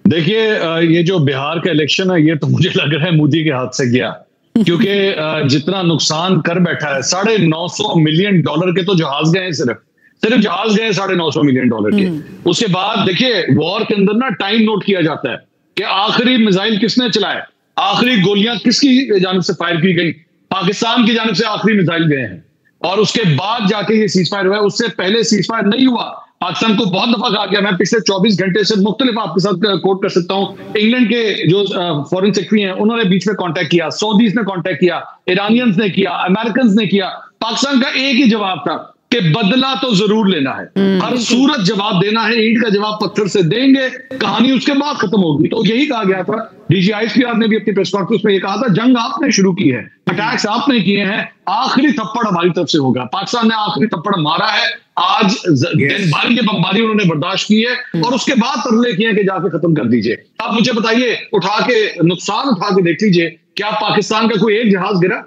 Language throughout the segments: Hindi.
देखिए ये जो बिहार का इलेक्शन है ये तो मुझे लग रहा है मोदी के हाथ से गया, क्योंकि जितना नुकसान कर बैठा है $950 मिलियन के तो जहाज गए हैं, सिर्फ जहाज गए $950 मिलियन के। उसके बाद देखिए वॉर के अंदर ना टाइम नोट किया जाता है कि आखिरी मिसाइल किसने चलाए, आखिरी गोलियां किसकी जानिब से फायर की गई, पाकिस्तान की जानिब से आखिरी मिसाइल गए हैं, और उसके बाद जाके ये सीज फायर हुआ है। उससे पहले सीज फायर नहीं हुआ। पाकिस्तान को बहुत दफा कहा गया, मैं पिछले 24 घंटे से मुख्तलिफ आपके साथ कोट कर सकता हूं। इंग्लैंड के जो फॉरेन सेक्रेटरी हैं उन्होंने बीच में कांटेक्ट किया, सऊदीज ने कांटेक्ट किया, ईरानियंस ने किया, अमेरिकन ने किया। पाकिस्तान का एक ही जवाब था कि बदला तो जरूर लेना है, हर सूरत जवाब देना है, ईंट का जवाब पत्थर से देंगे, कहानी उसके बाद खत्म होगी। तो यही कहा गया था। DGISP ने भी अपनी प्रेस कॉन्फ्रेंस में ये कहा था, जंग आपने शुरू की है, अटैक्स आपने किए हैं, आखिरी थप्पड़ हमारी तरफ से होगा। पाकिस्तान ने आखिरी थप्पड़ मारा है, आज दिन भर की बमबारी उन्होंने बर्दाश्त की है और उसके बाद तरले किए कि जाके खत्म कर दीजिए। आप मुझे बताइए, उठा के नुकसान उठा के देख लीजिए, क्या पाकिस्तान का कोई एक जहाज गिरा?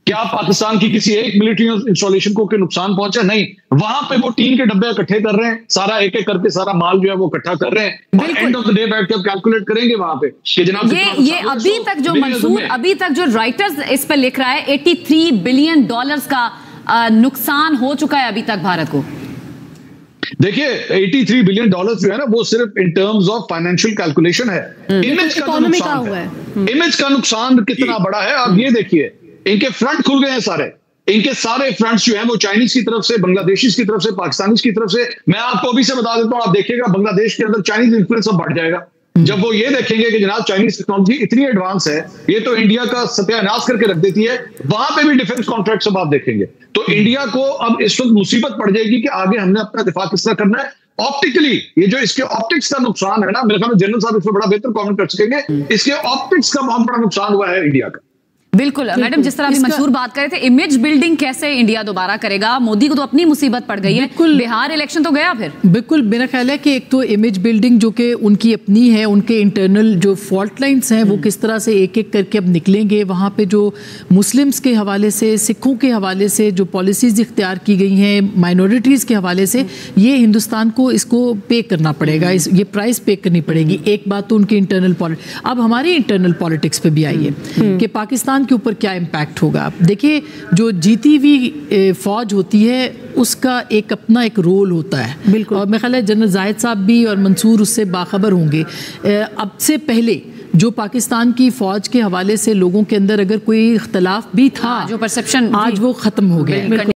क्या पाकिस्तान की किसी एक मिलिट्री इंस्टॉलेशन को नुकसान पहुंचा? नहीं। वहां पे वो टीन के डब्बे इकट्ठे कर रहे हैं, सारा एक एक करके सारा माल जो है वो इकट्ठा कर रहे हैं, और एंड ऑफ द डे बैठ के कैलकुलेट करेंगे वहां पे कि जनाब ये अभी तक जो मंसूर, अभी तक जो राइटर्स इस पर लिख रहा है, $83 बिलियन का नुकसान हो चुका है अभी तक भारत को। देखिए $83 बिलियन जो है ना, वो सिर्फ in terms of financial calculation है। इमेज का नुकसान है, इमेज का नुकसान कितना बड़ा है आप ये देखिए। इनके फ्रंट खुल गए हैं सारे, इनके सारे फ्रंट्स जो हैं वो चाइनीज की तरफ से, बांग्लादेशीज की तरफ से, पाकिस्तानीज की तरफ से। मैं आपको अभी से बता देता हूं, आप देखिएगा बांग्लादेश के अंदर चाइनीज इन्फ्लुएंस अब बढ़ जाएगा। जब वो ये देखेंगे कि जनाब चाइनीज टेक्नोलॉजी इतनी एडवांस है, ये तो इंडिया का सत्यानाश करके रख देती है, वहां पे भी डिफेंस कॉन्ट्रैक्ट सब आप देखेंगे। तो इंडिया को अब इस वक्त मुसीबत पड़ जाएगी कि आगे हमने अपना दिफा किस तरह करना है। ऑप्टिकली ये जो इसके ऑप्टिक्स का नुकसान है ना, मेरे ख्याल में जनरल साहब इसमें बड़ा बेहतर कमेंट कर सकेंगे। इसके ऑप्टिक्स का बहुत बड़ा नुकसान हुआ है इंडिया का। बिल्कुल मैडम, जिस तरह अभी मंसूर बात कर रहे थे, इमेज बिल्डिंग कैसे इंडिया दोबारा करेगा? मोदी को तो अपनी मुसीबत पड़ गई है, बिहार इलेक्शन तो गया फिर। बिल्कुल, मेरा ख्याल है कि एक तो इमेज बिल्डिंग जो कि उनकी अपनी है, उनके इंटरनल जो फॉल्ट लाइंस हैं वो किस तरह से एक एक करके अब निकलेंगे। वहाँ पे जो मुस्लिम्स के हवाले से, सिखों के हवाले से जो पॉलिसीज इख्तियार की गई हैं, माइनॉरिटीज़ के हवाले से, ये हिंदुस्तान को इसको पे करना पड़ेगा, ये प्राइस पे करनी पड़ेगी। एक बात तो उनकी इंटरनल पॉलिटिक्स, अब हमारी इंटरनल पॉलिटिक्स पे भी आई है कि पाकिस्तान के ऊपर क्या इम्पैक्ट होगा। आप देखिए, जो जीती हुई फौज होती है उसका एक अपना एक रोल होता है। बिल्कुल, और मेरा ख्याल है जनरल जाहिद साहब भी और मंसूर उससे बाखबर होंगे। अब से पहले जो पाकिस्तान की फौज के हवाले से लोगों के अंदर अगर कोई इख्तलाफ भी था, जो परसेप्शन, आज वो खत्म हो गया।